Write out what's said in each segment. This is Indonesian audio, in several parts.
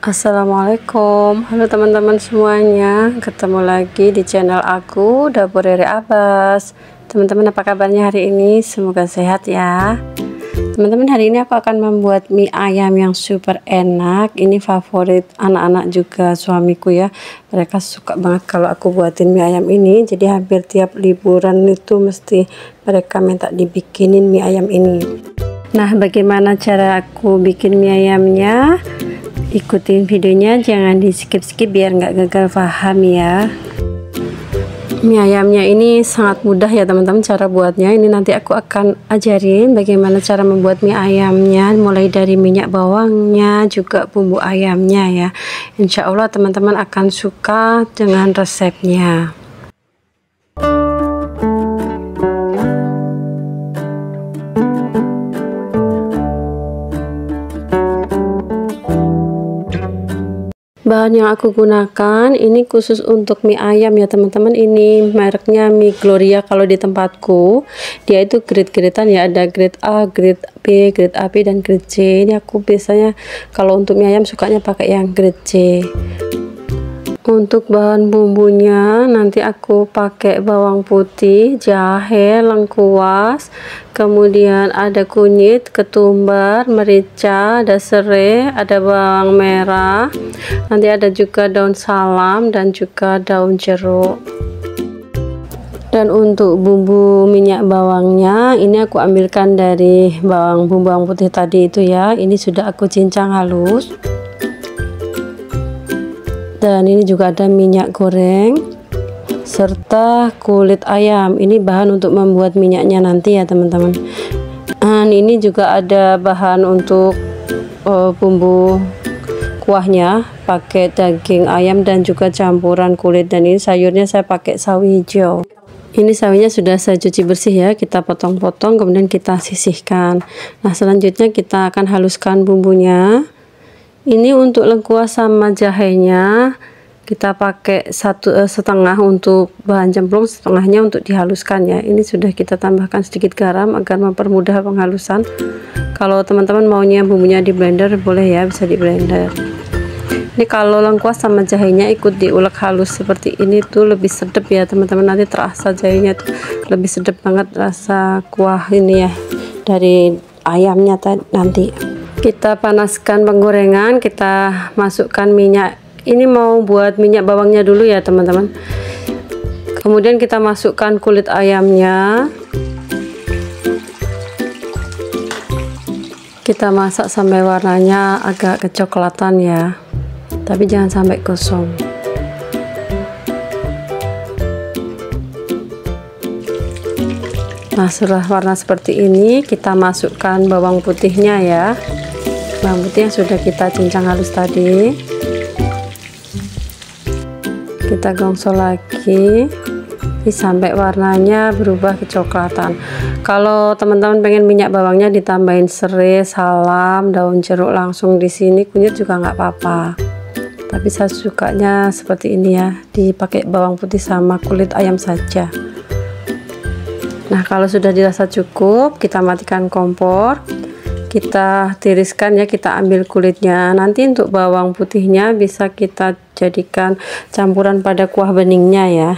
Assalamualaikum, halo teman-teman semuanya, ketemu lagi di channel aku Dapur Rere Abbas. Teman-teman, apa kabarnya hari ini? Semoga sehat ya. Teman-teman, hari ini aku akan membuat mie ayam yang super enak. Ini favorit anak-anak juga suamiku ya, mereka suka banget kalau aku buatin mie ayam ini. Jadi hampir tiap liburan itu mesti mereka minta dibikinin mie ayam ini. Nah, bagaimana cara aku bikin mie ayamnya? Ikutin videonya, jangan di skip-skip biar nggak gagal paham ya. Mie ayamnya ini sangat mudah ya teman-teman cara buatnya. Ini nanti aku akan ajarin bagaimana cara membuat mie ayamnya, mulai dari minyak bawangnya juga bumbu ayamnya ya. Insya Allah teman-teman akan suka dengan resepnya. Bahan yang aku gunakan ini khusus untuk mie ayam ya teman-teman. Ini mereknya Mie Gloria kalau di tempatku. Dia itu grade-gradean ya, ada grade A, grade B, grade AB dan grade C. Ini aku biasanya kalau untuk mie ayam sukanya pakai yang grade C. Untuk bahan bumbunya nanti aku pakai bawang putih, jahe, lengkuas, kemudian ada kunyit, ketumbar, merica, ada serai, ada bawang merah, nanti ada juga daun salam dan juga daun jeruk. Dan untuk bumbu minyak bawangnya ini aku ambilkan dari bawang putih tadi itu ya. Ini sudah aku cincang halus. Dan ini juga ada minyak goreng serta kulit ayam. Ini bahan untuk membuat minyaknya nanti ya teman-teman. Dan ini juga ada bahan untuk bumbu kuahnya, pakai daging ayam dan juga campuran kulit. Dan ini sayurnya saya pakai sawi hijau. Ini sawinya sudah saya cuci bersih ya, kita potong-potong kemudian kita sisihkan. Nah, selanjutnya kita akan haluskan bumbunya. Ini untuk lengkuas sama jahenya kita pakai setengah untuk bahan cemplung, setengahnya untuk dihaluskan ya. Ini sudah kita tambahkan sedikit garam agar mempermudah penghalusan. Kalau teman-teman maunya bumbunya di blender boleh ya, bisa di blender. Ini kalau lengkuas sama jahenya ikut diulek halus seperti ini tuh lebih sedap ya teman-teman. Nanti terasa jahenya tuh lebih sedap banget rasa kuah ini ya dari ayamnya nanti. Kita panaskan penggorengan, kita masukkan minyak. Ini mau buat minyak bawangnya dulu ya teman-teman. Kemudian kita masukkan kulit ayamnya. Kita masak sampai warnanya agak kecoklatan ya, tapi jangan sampai gosong. Nah, setelah warna seperti ini kita masukkan bawang putihnya ya. Bawang putih yang sudah kita cincang halus tadi kita gongso lagi sampai warnanya berubah kecoklatan. Kalau teman-teman pengen minyak bawangnya ditambahin serai, salam, daun jeruk langsung di sini, kunyit juga nggak apa-apa, tapi saya sukanya seperti ini ya, dipakai bawang putih sama kulit ayam saja. Nah, kalau sudah dirasa cukup kita matikan kompor, kita tiriskan ya, kita ambil kulitnya. Nanti untuk bawang putihnya bisa kita jadikan campuran pada kuah beningnya ya.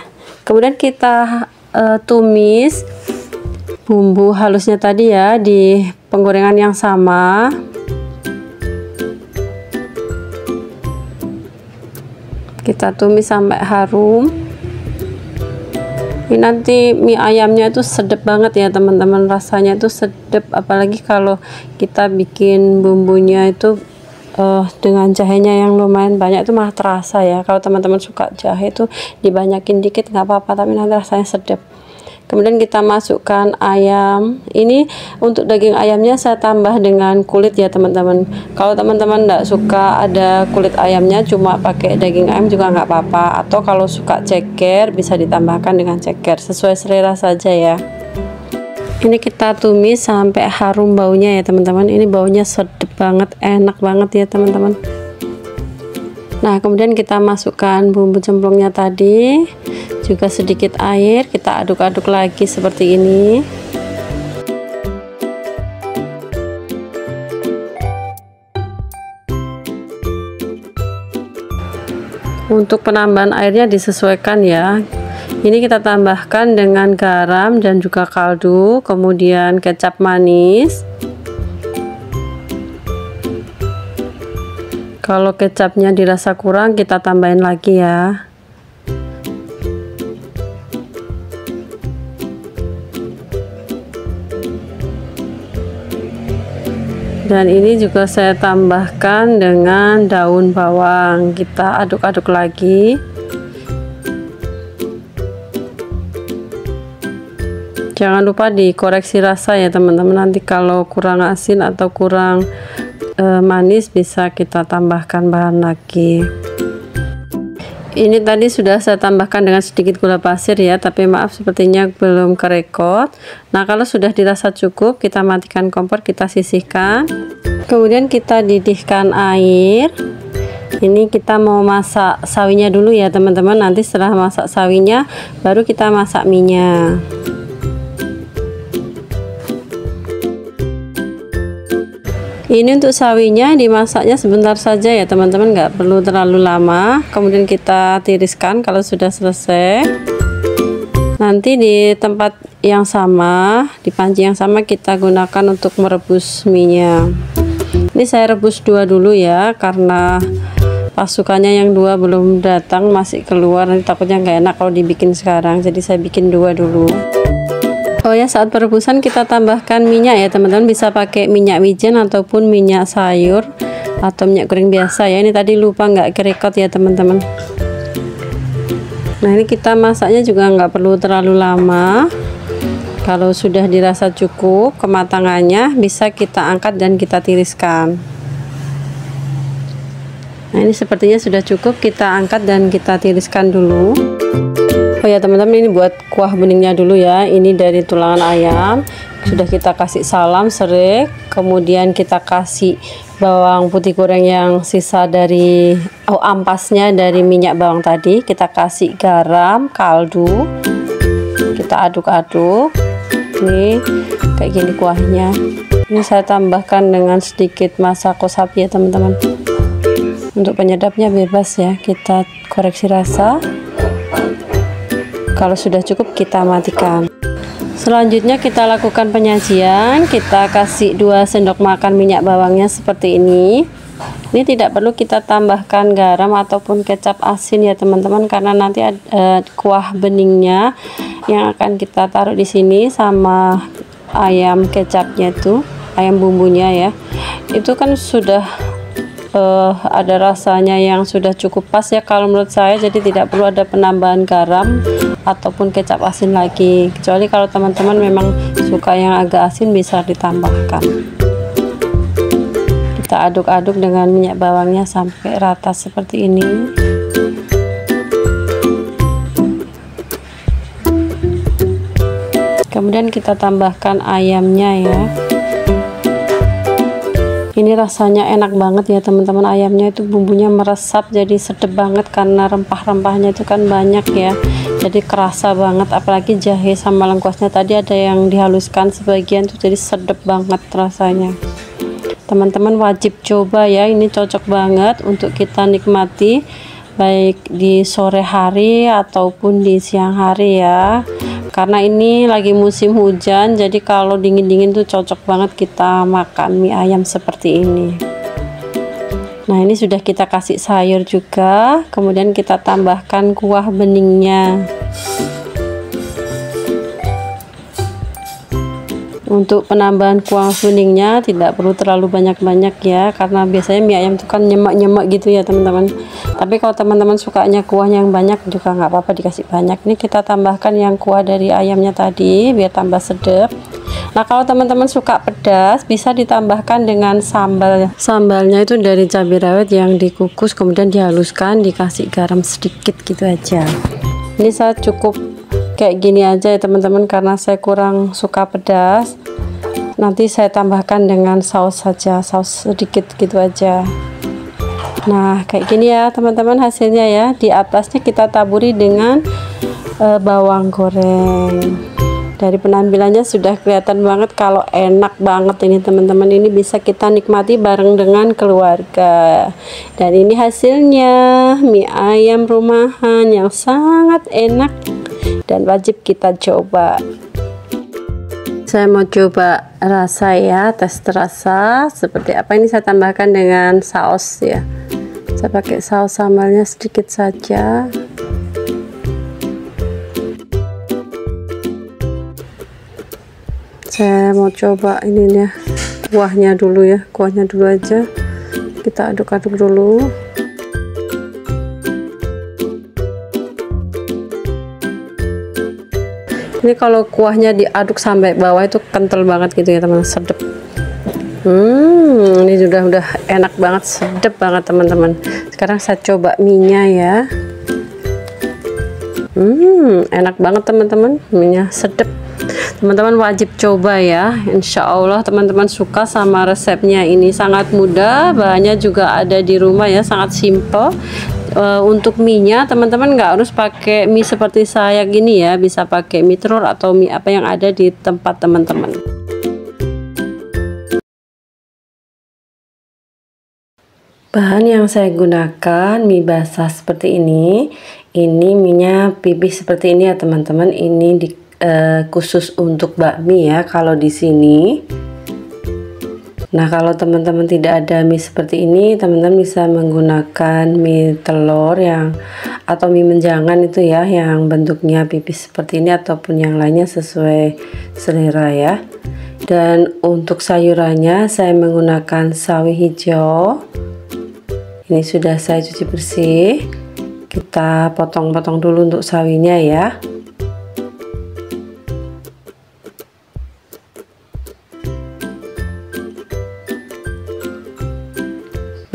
Kemudian kita tumis bumbu halusnya tadi ya di penggorengan yang sama. Kita tumis sampai harum. Ini nanti mie ayamnya itu sedap banget ya teman-teman, rasanya itu sedap, apalagi kalau kita bikin bumbunya itu dengan jahenya yang lumayan banyak itu malah terasa ya. Kalau teman-teman suka jahe itu dibanyakin dikit nggak apa-apa, tapi nanti rasanya sedap. Kemudian kita masukkan ayam. Ini untuk daging ayamnya saya tambah dengan kulit ya teman-teman. Kalau teman-teman nggak suka ada kulit ayamnya, cuma pakai daging ayam juga nggak apa-apa. Atau kalau suka ceker bisa ditambahkan dengan ceker, sesuai selera saja ya. Ini kita tumis sampai harum baunya ya teman-teman. Ini baunya sedap banget, enak banget ya teman-teman. Nah, kemudian kita masukkan bumbu cemplungnya tadi, juga sedikit air, kita aduk-aduk lagi seperti ini. Untuk penambahan airnya disesuaikan ya. Ini kita tambahkan dengan garam dan juga kaldu, kemudian kecap manis. Kalau kecapnya dirasa kurang, kita tambahin lagi ya. Dan ini juga saya tambahkan dengan daun bawang. Kita aduk-aduk lagi. Jangan lupa dikoreksi rasa ya teman-teman, nanti kalau kurang asin atau kurang manis bisa kita tambahkan bahan lagi. Ini tadi sudah saya tambahkan dengan sedikit gula pasir ya, tapi maaf sepertinya belum kerekot. Nah, kalau sudah dirasa cukup, kita matikan kompor, kita sisihkan. Kemudian kita didihkan air. Ini kita mau masak sawinya dulu ya teman-teman. Nanti setelah masak sawinya, baru kita masak minyak. Ini untuk sawinya dimasaknya sebentar saja ya teman-teman, nggak perlu terlalu lama. Kemudian kita tiriskan kalau sudah selesai. Nanti di tempat yang sama, di panci yang sama, kita gunakan untuk merebus minyak. Ini saya rebus 2 dulu ya, karena pasukannya yang 2 belum datang, masih keluar, nanti takutnya nggak enak kalau dibikin sekarang, jadi saya bikin 2 dulu. Oh ya, saat perebusan kita tambahkan minyak ya teman-teman, bisa pakai minyak wijen ataupun minyak sayur atau minyak goreng biasa ya. Ini tadi lupa nggak kerekot ya teman-teman. Nah, ini kita masaknya juga nggak perlu terlalu lama. Kalau sudah dirasa cukup kematangannya, bisa kita angkat dan kita tiriskan. Nah, ini sepertinya sudah cukup, kita angkat dan kita tiriskan dulu. Oh ya teman-teman, ini buat kuah beningnya dulu ya. Ini dari tulangan ayam, sudah kita kasih salam serik, kemudian kita kasih bawang putih goreng yang sisa dari ampasnya dari minyak bawang tadi. Kita kasih garam, kaldu, kita aduk-aduk. Ini kayak gini kuahnya. Ini saya tambahkan dengan sedikit masako sapi ya teman-teman. Untuk penyedapnya bebas ya, kita koreksi rasa. Kalau sudah cukup kita matikan. Selanjutnya kita lakukan penyajian. Kita kasih 2 sendok makan minyak bawangnya seperti ini. Ini tidak perlu kita tambahkan garam ataupun kecap asin ya teman-teman, karena nanti ada kuah beningnya yang akan kita taruh di sini sama ayam kecapnya itu, ayam bumbunya ya. Itu kan sudah ada rasanya yang sudah cukup pas ya kalau menurut saya, jadi tidak perlu ada penambahan garam ataupun kecap asin lagi, kecuali kalau teman-teman memang suka yang agak asin bisa ditambahkan. Kita aduk-aduk dengan minyak bawangnya sampai rata seperti ini. Kemudian kita tambahkan ayamnya ya. Ini rasanya enak banget ya teman-teman, ayamnya itu bumbunya meresap jadi sedap banget karena rempah-rempahnya itu kan banyak ya, jadi kerasa banget, apalagi jahe sama lengkuasnya tadi ada yang dihaluskan sebagian tuh, jadi sedap banget rasanya. Teman-teman wajib coba ya, ini cocok banget untuk kita nikmati baik di sore hari ataupun di siang hari ya, karena ini lagi musim hujan, jadi kalau dingin-dingin tuh cocok banget kita makan mie ayam seperti ini. Nah, ini sudah kita kasih sayur juga, kemudian kita tambahkan kuah beningnya. Untuk penambahan kuah beningnya tidak perlu terlalu banyak-banyak ya, karena biasanya mie ayam itu kan nyemak-nyemak gitu ya teman-teman. Tapi kalau teman-teman sukanya kuah yang banyak juga nggak apa-apa dikasih banyak. Ini kita tambahkan yang kuah dari ayamnya tadi biar tambah sedap. Nah, kalau teman-teman suka pedas bisa ditambahkan dengan sambal. Sambalnya itu dari cabai rawit yang dikukus kemudian dihaluskan, dikasih garam sedikit gitu aja. Ini saya cukup kayak gini aja ya teman-teman, karena saya kurang suka pedas. Nanti saya tambahkan dengan saus saja, saus sedikit gitu aja. Nah, kayak gini ya teman-teman hasilnya ya. Di atasnya kita taburi dengan bawang goreng. Dari penampilannya sudah kelihatan banget kalau enak banget ini teman-teman. Ini bisa kita nikmati bareng dengan keluarga. Dan ini hasilnya mie ayam rumahan yang sangat enak dan wajib kita coba. Saya mau coba rasa ya, tes rasa seperti apa. Ini saya tambahkan dengan saus ya. Saya pakai saus sambalnya sedikit saja. Saya mau coba ininya, kuahnya dulu ya, kuahnya dulu aja. Kita aduk-aduk dulu. Ini kalau kuahnya diaduk sampai bawah itu kental banget gitu ya teman-teman, sedep. Ini udah enak banget, sedep banget teman-teman. Sekarang saya coba mie-nya ya. Enak banget teman-teman, mie-nya sedep. Teman-teman wajib coba ya, insya Allah teman-teman suka sama resepnya. Ini sangat mudah, bahannya juga ada di rumah ya, sangat simple. Untuk mie nya teman-teman nggak harus pakai mie seperti saya gini ya, bisa pakai mie telur atau mie apa yang ada di tempat teman-teman. Bahan yang saya gunakan mie basah seperti ini mie nya pipih seperti ini ya teman-teman. Ini khusus untuk bakmi ya kalau di sini. Nah, kalau teman-teman tidak ada mie seperti ini, teman-teman bisa menggunakan mie telur atau mie menjangan itu ya, yang bentuknya pipih seperti ini ataupun yang lainnya sesuai selera ya. Dan untuk sayurannya saya menggunakan sawi hijau. Ini sudah saya cuci bersih. Kita potong-potong dulu untuk sawinya ya.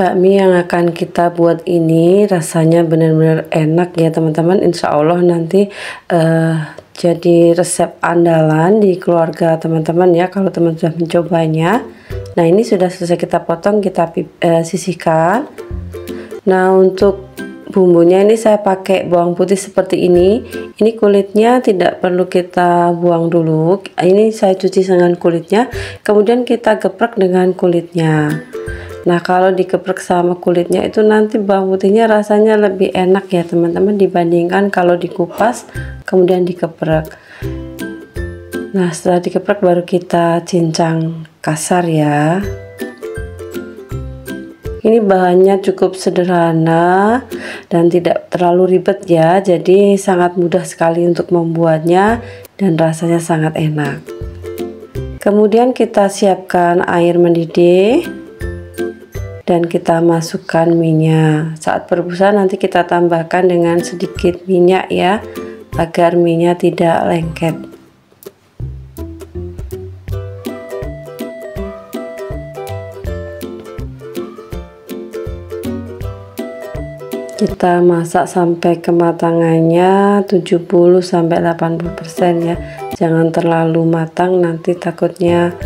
Bakmi yang akan kita buat ini rasanya benar-benar enak ya teman-teman. Insya Allah nanti jadi resep andalan di keluarga teman-teman ya kalau teman sudah mencobanya. Nah, ini sudah selesai kita potong, kita sisihkan. Nah, untuk bumbunya ini saya pakai bawang putih seperti ini. Ini kulitnya tidak perlu kita buang dulu. Ini saya cuci dengan kulitnya, kemudian kita geprek dengan kulitnya. Nah, kalau dikeprek sama kulitnya itu nanti bawang putihnya rasanya lebih enak ya teman-teman dibandingkan kalau dikupas kemudian dikeprek. Nah, setelah dikeprek baru kita cincang kasar ya. Ini bahannya cukup sederhana dan tidak terlalu ribet ya, jadi sangat mudah sekali untuk membuatnya dan rasanya sangat enak. Kemudian kita siapkan air mendidih dan kita masukkan mie-nya. Saat perebusan nanti kita tambahkan dengan sedikit minyak ya, agar mie-nya tidak lengket. Kita masak sampai kematangannya 70-80% ya. Jangan terlalu matang, nanti takutnya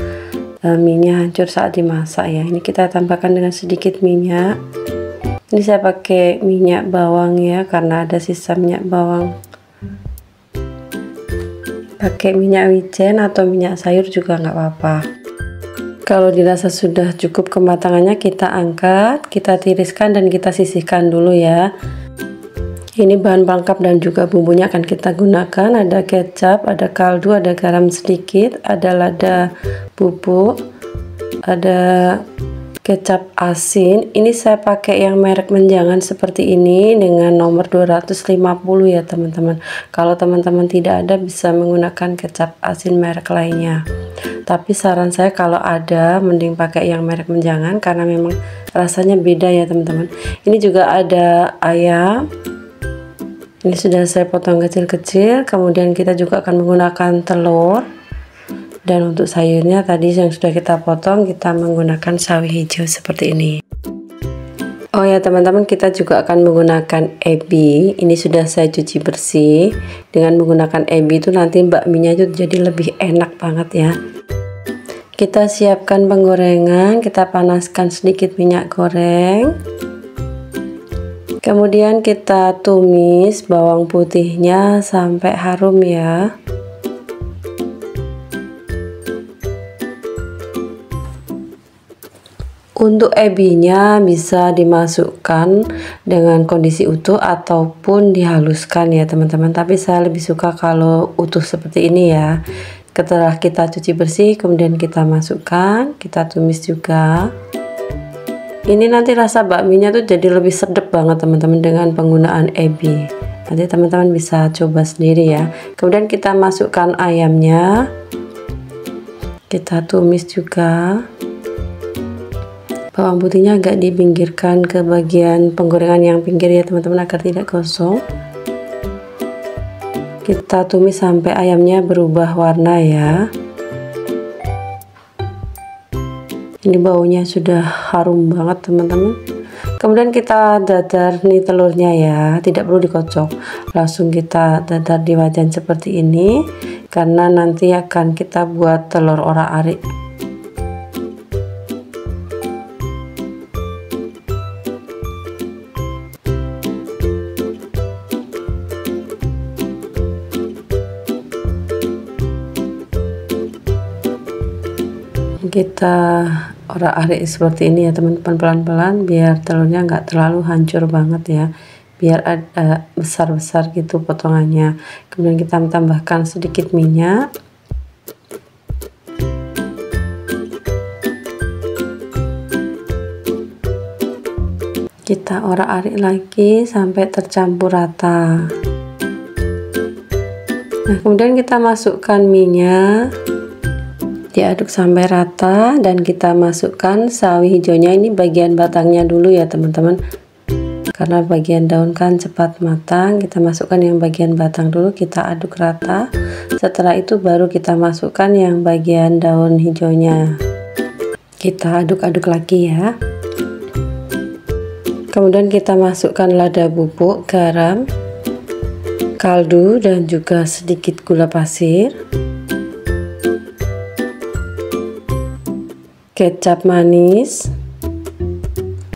minyak hancur saat dimasak ya. Ini kita tambahkan dengan sedikit minyak. Ini saya pakai minyak bawang ya, karena ada sisa minyak bawang. Pakai minyak wijen atau minyak sayur juga nggak apa-apa. Kalau dirasa sudah cukup kematangannya, kita angkat, kita tiriskan dan kita sisihkan dulu ya. Ini bahan pelengkap dan juga bumbunya akan kita gunakan. Ada kecap, ada kaldu, ada garam sedikit, ada lada bubuk, ada kecap asin. Ini saya pakai yang merek menjangan seperti ini dengan nomor 250 ya teman-teman. Kalau teman-teman tidak ada bisa menggunakan kecap asin merek lainnya. Tapi saran saya kalau ada mending pakai yang merek menjangan karena memang rasanya beda ya teman-teman. Ini juga ada ayam. Ini sudah saya potong kecil-kecil, kemudian kita juga akan menggunakan telur. Dan untuk sayurnya tadi yang sudah kita potong, kita menggunakan sawi hijau seperti ini. Oh ya teman-teman, kita juga akan menggunakan ebi. Ini sudah saya cuci bersih. Dengan menggunakan ebi itu nanti bakminya itu jadi lebih enak banget ya. Kita siapkan penggorengan, kita panaskan sedikit minyak goreng. Kemudian kita tumis bawang putihnya sampai harum ya. Untuk ebinya bisa dimasukkan dengan kondisi utuh ataupun dihaluskan ya teman-teman, tapi saya lebih suka kalau utuh seperti ini ya. Setelah kita cuci bersih kemudian kita masukkan, kita tumis juga. Ini nanti rasa bakminya tuh jadi lebih sedap banget teman-teman dengan penggunaan ebi. Nanti teman-teman bisa coba sendiri ya. Kemudian kita masukkan ayamnya, kita tumis juga. Bawang putihnya agak dipinggirkan ke bagian penggorengan yang pinggir ya teman-teman, agar tidak gosong. Kita tumis sampai ayamnya berubah warna ya. Ini baunya sudah harum banget teman-teman. Kemudian kita dadar nih telurnya ya, tidak perlu dikocok, langsung kita dadar di wajan seperti ini, karena nanti akan kita buat telur orak-arik. Kita orak-arik seperti ini ya teman-teman, pelan-pelan biar telurnya nggak terlalu hancur banget ya, biar ada besar-besar gitu potongannya. Kemudian kita tambahkan sedikit minyak, kita orak-arik lagi sampai tercampur rata. Nah kemudian kita masukkan minyak, diaduk sampai rata, dan kita masukkan sawi hijaunya. Ini bagian batangnya dulu ya teman-teman, karena bagian daun kan cepat matang. Kita masukkan yang bagian batang dulu, kita aduk rata. Setelah itu baru kita masukkan yang bagian daun hijaunya, kita aduk-aduk lagi ya. Kemudian kita masukkan lada bubuk, garam, kaldu, dan juga sedikit gula pasir, kecap manis.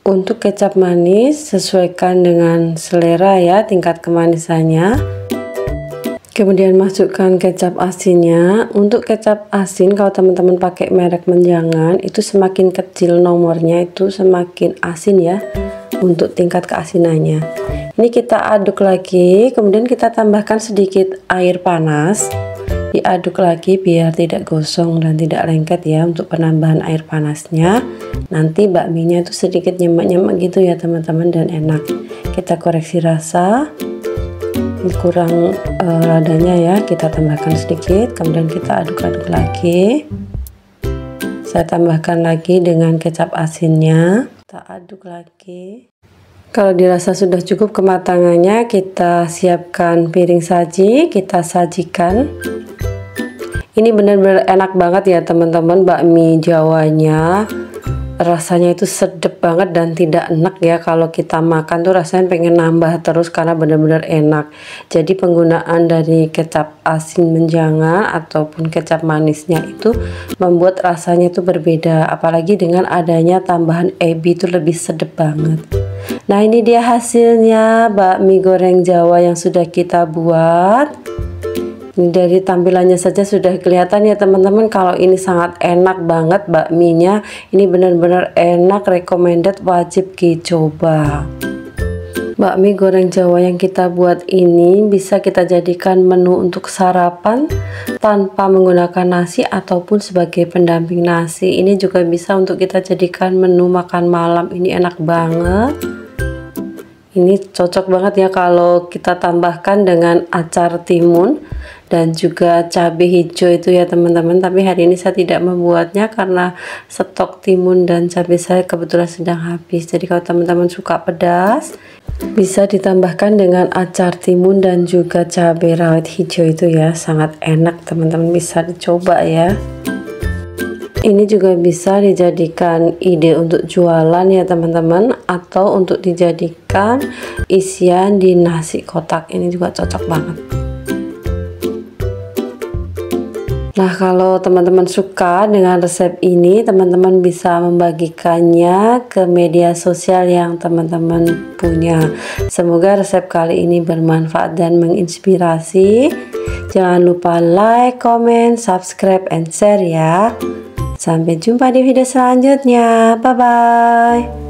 Untuk kecap manis sesuaikan dengan selera ya, tingkat kemanisannya. Kemudian masukkan kecap asinnya. Untuk kecap asin kalau teman-teman pakai merek Menjangan, itu semakin kecil nomornya itu semakin asin ya, untuk tingkat keasinannya. Ini kita aduk lagi, kemudian kita tambahkan sedikit air panas. Diaduk lagi biar tidak gosong dan tidak lengket ya. Untuk penambahan air panasnya, nanti bakminya itu sedikit nyemek-nyemek gitu ya teman-teman, dan enak. Kita koreksi rasa, kurang ladanya ya, kita tambahkan sedikit. Kemudian kita aduk-aduk lagi. Saya tambahkan lagi dengan kecap asinnya, kita aduk lagi. Kalau dirasa sudah cukup kematangannya, kita siapkan piring saji, kita sajikan. Ini benar-benar enak banget ya teman-teman, bakmi Jawanya. Rasanya itu sedap banget dan tidak enak ya. Kalau kita makan tuh rasanya pengen nambah terus karena benar-benar enak. Jadi penggunaan dari kecap asin Menjangan ataupun kecap manisnya itu membuat rasanya itu berbeda. Apalagi dengan adanya tambahan ebi itu lebih sedap banget. Nah ini dia hasilnya bakmi goreng Jawa yang sudah kita buat. Dari tampilannya saja sudah kelihatan ya teman-teman, kalau ini sangat enak banget bakminya. Ini benar-benar enak, recommended, wajib dicoba. Bakmi goreng Jawa yang kita buat ini bisa kita jadikan menu untuk sarapan tanpa menggunakan nasi ataupun sebagai pendamping nasi. Ini juga bisa untuk kita jadikan menu makan malam. Ini enak banget. Ini cocok banget ya kalau kita tambahkan dengan acar timun dan juga cabai hijau itu ya teman-teman. Tapi hari ini saya tidak membuatnya karena stok timun dan cabai saya kebetulan sedang habis. Jadi kalau teman-teman suka pedas, bisa ditambahkan dengan acar timun dan juga cabai rawit hijau itu ya, sangat enak teman-teman, bisa dicoba ya. Ini juga bisa dijadikan ide untuk jualan ya teman-teman, atau untuk dijadikan isian di nasi kotak. Ini juga cocok banget. Nah kalau teman-teman suka dengan resep ini, teman-teman bisa membagikannya ke media sosial yang teman-teman punya. Semoga resep kali ini bermanfaat dan menginspirasi. Jangan lupa like, comment, subscribe, and share ya. Sampai jumpa di video selanjutnya. Bye bye.